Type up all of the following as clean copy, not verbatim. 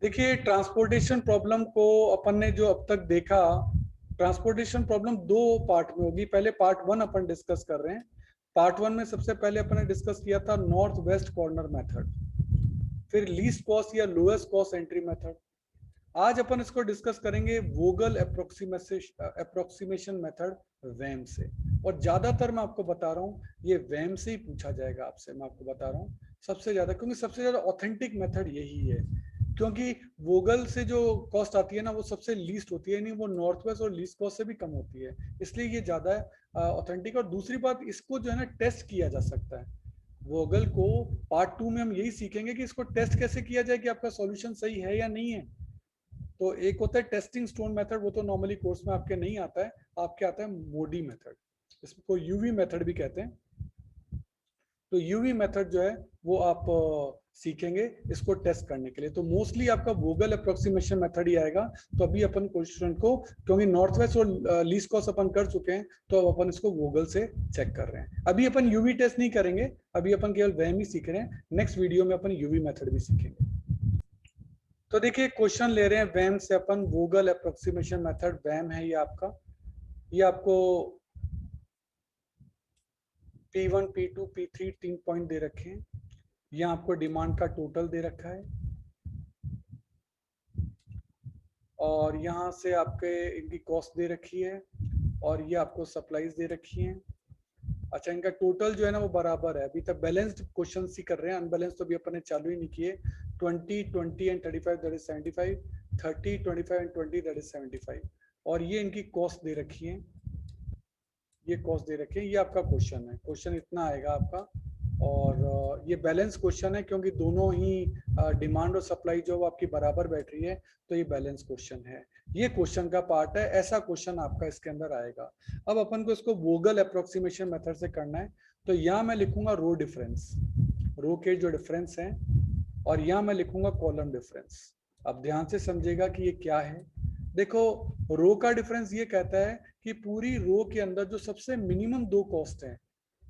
देखिए transportation problem को अपन ने जो अब तक देखा, ट्रांसपोर्टेशन प्रॉब्लम दो पार्ट में होगी। पहले पार्ट वन अपन डिस्कस कर रहे हैं। पार्ट वन में सबसे पहले अपन ने डिस्कस किया था नॉर्थ वेस्ट कॉर्नर मेथड, फिर लीस्ट कॉस्ट या लोएस्ट कॉस्ट एंट्री मेथड। आज अपन इसको डिस्कस करेंगे वोगल अप्रोक्सीमेशन मेथड, वैम से। और ज्यादातर मैं आपको बता रहा हूँ ये वैम से ही पूछा जाएगा आपसे, मैं आपको बता रहा हूँ सबसे ज्यादा, क्योंकि सबसे ज्यादा ऑथेंटिक मेथड यही है। क्योंकि वोगल से जो कॉस्ट आती है ना वो सबसे लीस्ट होती है, नहीं वो नॉर्थ वेस्ट और लीस्ट कॉस्ट से भी कम होती है, इसलिए ये ज्यादा ऑथेंटिक। और दूसरी बात, इसको जो है ना टेस्ट किया जा सकता है। वोगल को पार्ट टू में हम यही सीखेंगे कि इसको टेस्ट कैसे किया जाए कि आपका सॉल्यूशन सही है या नहीं है। तो एक होता है टेस्टिंग स्टोन मेथड, वो तो नॉर्मली कोर्स में आपके नहीं आता है, आपके आता है मोडी मेथड, इसको यूवी मेथड भी कहते हैं। तो यूवी मेथड जो है वो आप सीखेंगे इसको टेस्ट करने के लिए। तो मोस्टली आपका वोगल अप्रोक्सीमेशन मेथड ही आएगा। तो अभी अपन क्वेश्चन को, क्योंकि नॉर्थ वेस्ट और लीस्ट कॉस्ट अपन कर चुके हैं, तो अब अपन इसको वोगल से चेक कर रहे हैं। अभी अपन यूवी टेस्ट नहीं करेंगे, अभी अपन केवल वैम ही सीख रहे हैं। नेक्स्ट वीडियो में अपन यूवी मेथड भी सीखेंगे। तो देखिए क्वेश्चन ले रहे हैं वैम से अपन, वोगल अप्रोक्सीमेशन मेथड वैम है ये आपका। ये आपको P1 P2 P3 3 पॉइंट दे रखे हैं। यहाँ आपको डिमांड का टोटल दे रखा है, और यहाँ से आपके इनकी कॉस्ट दे रखी है, और ये आपको सप्लाईज दे रखी हैं। अच्छा, इनका टोटल जो है ना वो बराबर है। अभी तक बैलेंस्ड क्वेश्चन ही कर रहे हैं, अनबैलेंस तो अभी अपन ने चालू ही नहीं किए। 20 20 and 35 that is 75, 30 25 and 20 that is 75। और ये इनकी कॉस्ट दे रखी है, ये कॉस्ट दे रखी है। ये आपका क्वेश्चन है, क्वेश्चन इतना आएगा आपका। और ये बैलेंस क्वेश्चन है, क्योंकि दोनों ही डिमांड और सप्लाई जो आपकी बराबर बैठ रही है, तो ये बैलेंस क्वेश्चन है। ये क्वेश्चन का पार्ट है, ऐसा क्वेश्चन आपका इसके अंदर आएगा। अब अपन को इसको वोगल अप्रोक्सीमेशन मेथड से करना है। तो यहाँ मैं लिखूंगा रो डिफरेंस, रो के जो डिफरेंस है, और यहाँ मैं लिखूंगा कॉलम डिफरेंस। अब ध्यान से समझेगा कि ये क्या है। देखो, रो का डिफरेंस ये कहता है कि पूरी रो के अंदर जो सबसे मिनिमम दो कॉस्ट है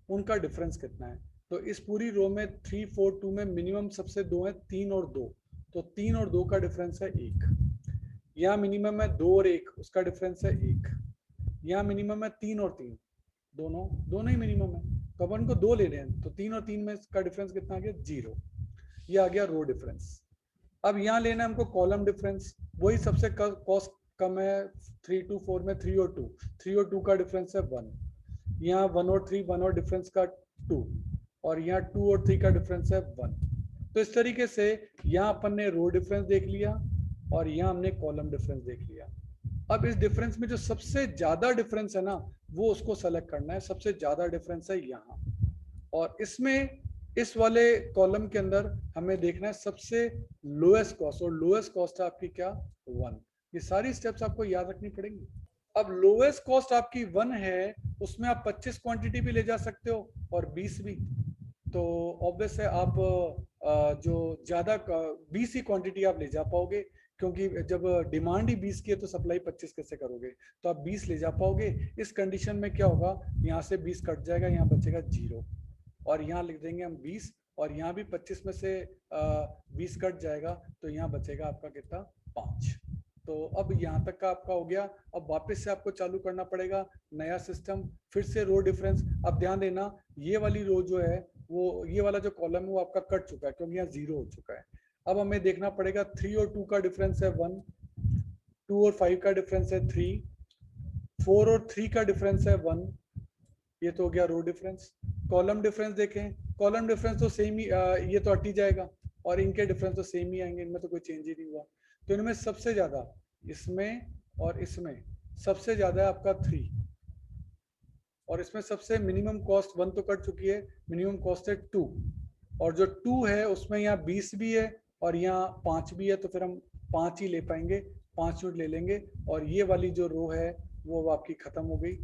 उनका डिफरेंस कितना है। तो इस पूरी रो में 3 4 2 में मिनिमम सबसे दो है, 3 और 2। तो 3 और 2 का डिफरेंस है 1। यहाँ मिनिमम है 2 और 1, उसका डिफरेंस है 1। यहाँ मिनिमम है 3 और 3, दोनों दोनों ही मिनिमम है, तो अपन को 2 ले रहे हैं। तो 3 और 3 में इसका डिफरेंस कितना आ गया, 0। ये आ गया रो डिफरेंस। अब यहाँ लेना है हमको कॉलम डिफरेंस, वही सबसे कॉस्ट कम है 3 2 4 में 3 और 2, 3 और 2 का डिफरेंस है 1। यहाँ 1 और 3, 1 और डिफरेंस का 2, और यहाँ 2 और 3 का डिफरेंस है 1। तो इस तरीके से यहाँ अपन ने रो डिफरेंस देख लिया, और यहाँ हमने कॉलम डिफरेंस देख लिया। अब इस डिफरेंस में जो सबसे ज्यादा डिफरेंस है ना, वो उसको सेलेक्ट करना है। सबसे ज्यादा डिफरेंस है यहाँ, और इसमें इस वाले कॉलम के अंदर हमें देखना है सबसे लोएस्ट कॉस्ट, और लोएस्ट कॉस्ट है आपकी क्या, 1। ये सारी स्टेप्स आपको याद रखनी पड़ेंगी। अब लोएस्ट कॉस्ट आपकी 1 है, उसमें आप 25 क्वांटिटी भी ले जा सकते हो और 20 भी। तो ऑब्वियस है आप जो ज्यादा 20 ही क्वांटिटी आप ले जा पाओगे, क्योंकि जब डिमांड ही 20 की है तो सप्लाई 25 कैसे करोगे। तो आप 20 ले जा पाओगे। इस कंडीशन में क्या होगा, यहाँ से 20 कट जाएगा, यहाँ बचेगा 0, और यहाँ लिख देंगे हम 20, और यहाँ भी 25 में से 20 कट जाएगा, तो यहाँ बचेगा आपका कितना, 5। तो अब यहाँ तक का आपका हो गया। अब वापस से आपको चालू करना पड़ेगा नया सिस्टम, फिर से रो डिफरेंस। अब ध्यान देना, ये वाली रो जो है वो, ये वाला जो कॉलम है वो आपका कट चुका है, क्योंकि यहाँ 0 हो चुका है। अब हमें देखना पड़ेगा 3 और 2 का डिफरेंस है 1, 2 और 5 का डिफरेंस है 3, 4 और 3 का डिफरेंस है 1। ये तो हो गया रो डिफरेंस। कॉलम डिफरेंस देखें, कॉलम डिफरेंस तो सेम ही, ये तो हट ही जाएगा, और इनके डिफरेंस तो सेम ही आएंगे, इनमें तो कोई चेंज ही नहीं हुआ। तो इनमें सबसे ज्यादा, इसमें और इसमें सबसे ज्यादा है आपका 3, और इसमें सबसे मिनिमम कॉस्ट 1 तो कट चुकी है, मिनिमम कॉस्ट है 2, और जो 2 है उसमें यहाँ 20 भी है और यहाँ 5 भी है, तो फिर हम 5 ही ले पाएंगे, 5 यूनिट ले लेंगे, और ये वाली जो रो है वो आपकी खत्म हो गई।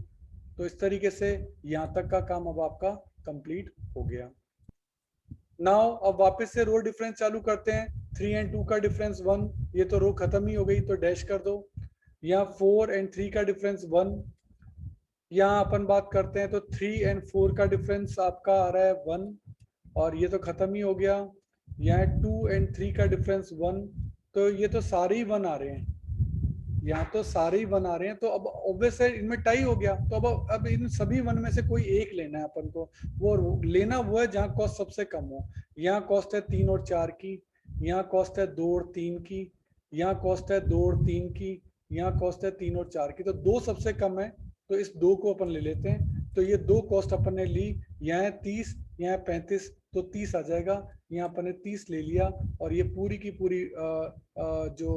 तो इस तरीके से यहाँ तक का काम अब आपका कंप्लीट हो गया। नाउ अब वापस से रो डिफरेंस चालू करते हैं। 3 एंड 2 का डिफरेंस 1, ये तो रो खत्म ही हो गई, तो डैश कर दो। यहाँ 4 एंड 3 का डिफरेंस 1, यहाँ अपन बात करते हैं तो 3 एंड 4 का डिफरेंस आपका आ रहा है 1, और ये तो खत्म ही हो गया। यहाँ 2 एंड 3 का डिफरेंस 1, तो ये तो सारे ही 1 आ रहे हैं, यहाँ तो सारे ही 1 आ रहे हैं, तो अब ऑब्वियस है इनमें टाई हो गया। तो अब इन सभी 1 में से कोई एक लेना है अपन को, वो लेना वो है जहाँ कॉस्ट सबसे कम हो। यहाँ कॉस्ट है 3 और 4 की, यहाँ कॉस्ट है 2 और 3 की, यहाँ कॉस्ट है 2 और 3 की, यहाँ कॉस्ट है 3 और 4 की। तो 2 सबसे कम है, तो इस 2 को अपन ले लेते हैं। तो ये 2 कॉस्ट अपन ने ली, यहाँ है 30, यहाँ है 35, तो 30 आ जाएगा। यहाँ अपन ने 30 ले लिया, और ये पूरी की पूरी जो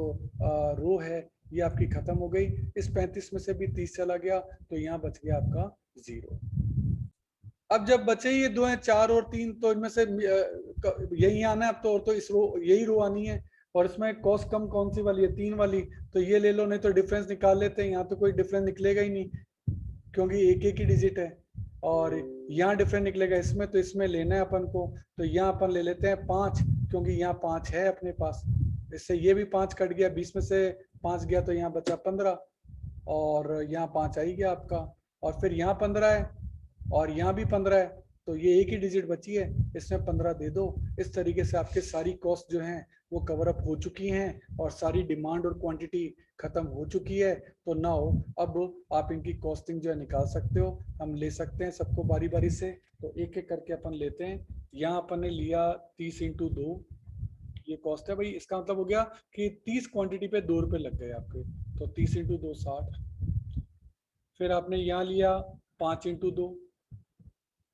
रो है ये आपकी खत्म हो गई। इस 35 में से भी 30 चला गया, तो यहाँ बच गया आपका 0। अब जब बचे ये 2 हैं, 4 और 3, तो इनमें से यही आना है अब तो, और तो इस रो यही रो आनी है। और इसमें कॉस्ट कम कौन सी वाली है? 3 वाली। तो ये ले लो, नहीं तो डिफरेंस निकाल लेते हैं। यहाँ तो कोई डिफरेंस निकलेगा ही नहीं, क्योंकि एक एक ही डिजिट है। और यहाँ डिफरेंस निकलेगा इसमें, तो इसमें लेना है अपन को। तो यहाँ अपन ले लेते हैं 5, क्योंकि यहाँ 5 है अपने पास। इससे ये भी 5 कट गया, 20 में से 5 गया, तो यहाँ बचा 15, और यहाँ 5 आ ही गया आपका। और फिर यहाँ 15 है, और यहाँ भी 15 है, तो ये एक ही डिजिट बची है, इसमें 15 दे दो। इस तरीके से आपके सारी कॉस्ट जो हैं वो कवर अप हो चुकी हैं, और सारी डिमांड और क्वांटिटी खत्म हो चुकी है। तो नाउ अब आप इनकी कॉस्टिंग जो है निकाल सकते हो। हम ले सकते हैं सबको बारी बारी से, तो एक एक करके अपन लेते हैं। यहाँ अपन ने लिया 30 इंटू 2, ये कॉस्ट है भाई। इसका मतलब हो गया कि 30 क्वांटिटी पे 2 रुपए लग गए आपके। तो 30 इंटू 2 60। फिर आपने यहाँ लिया 5 इंटू 2,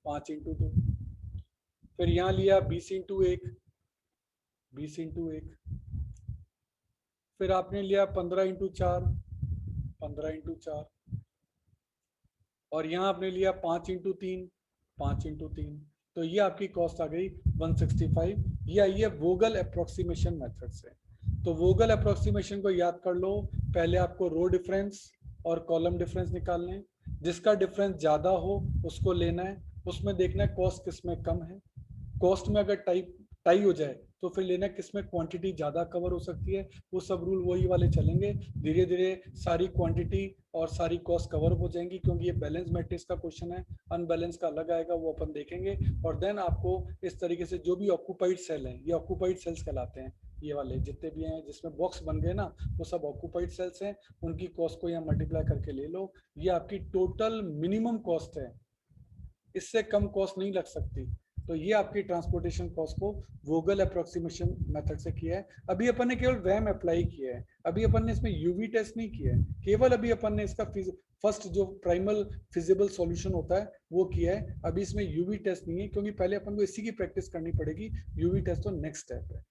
5 इंटू 2। फिर यहाँ लिया 20 इंटू 1, 20 इंटू 1। फिर आपने लिया 15 इंटू 4, 15 इंटू 4। और यहाँ आपने लिया 5 इंटू 3, 5 इंटू 3। तो ये आपकी कॉस्ट आ गई 165। ये आई है वोगल अप्रोक्सीमेशन मेथड से। तो वोगल अप्रोक्सीमेशन को याद कर लो। पहले आपको रो डिफरेंस और कॉलम डिफरेंस निकालने हैं। जिसका डिफरेंस ज्यादा हो उसको लेना है, उसमें देखना है कॉस्ट किसमें कम है। कॉस्ट में अगर टाई हो जाए तो फिर लेना किसमें क्वांटिटी ज्यादा कवर हो सकती है। वो सब रूल वही वाले चलेंगे। धीरे धीरे सारी क्वांटिटी और सारी कॉस्ट कवर हो जाएंगी, क्योंकि ये बैलेंस मैट्रिक्स का क्वेश्चन है। अनबैलेंस का अलग आएगा, वो अपन देखेंगे। और देन आपको इस तरीके से जो भी ऑक्यूपाइड सेल है, ये ऑक्यूपाइड सेल्स कहलाते हैं। ये वाले जितने भी हैं जिसमें बॉक्स बन गए ना, वो सब ऑक्यूपाइड सेल्स हैं। उनकी कॉस्ट को यहाँ मल्टीप्लाई करके ले लो। ये आपकी टोटल मिनिमम कॉस्ट है, इससे कम कॉस्ट नहीं लग सकती। तो ये आपकी ट्रांसपोर्टेशन कॉस्ट को वोगल अप्रोक्सीमेशन मेथड से किया है। अभी अपन ने केवल वैम अप्लाई किया है, अभी अपन ने इसमें यूवी टेस्ट नहीं किया है। केवल अभी अपन ने इसका फर्स्ट जो प्राइमल फिजिबल सॉल्यूशन होता है वो किया है। अभी इसमें यूवी टेस्ट नहीं है, क्योंकि पहले अपन को इसी की प्रैक्टिस करनी पड़ेगी। यूवी टेस्ट तो नेक्स्ट स्टेप है।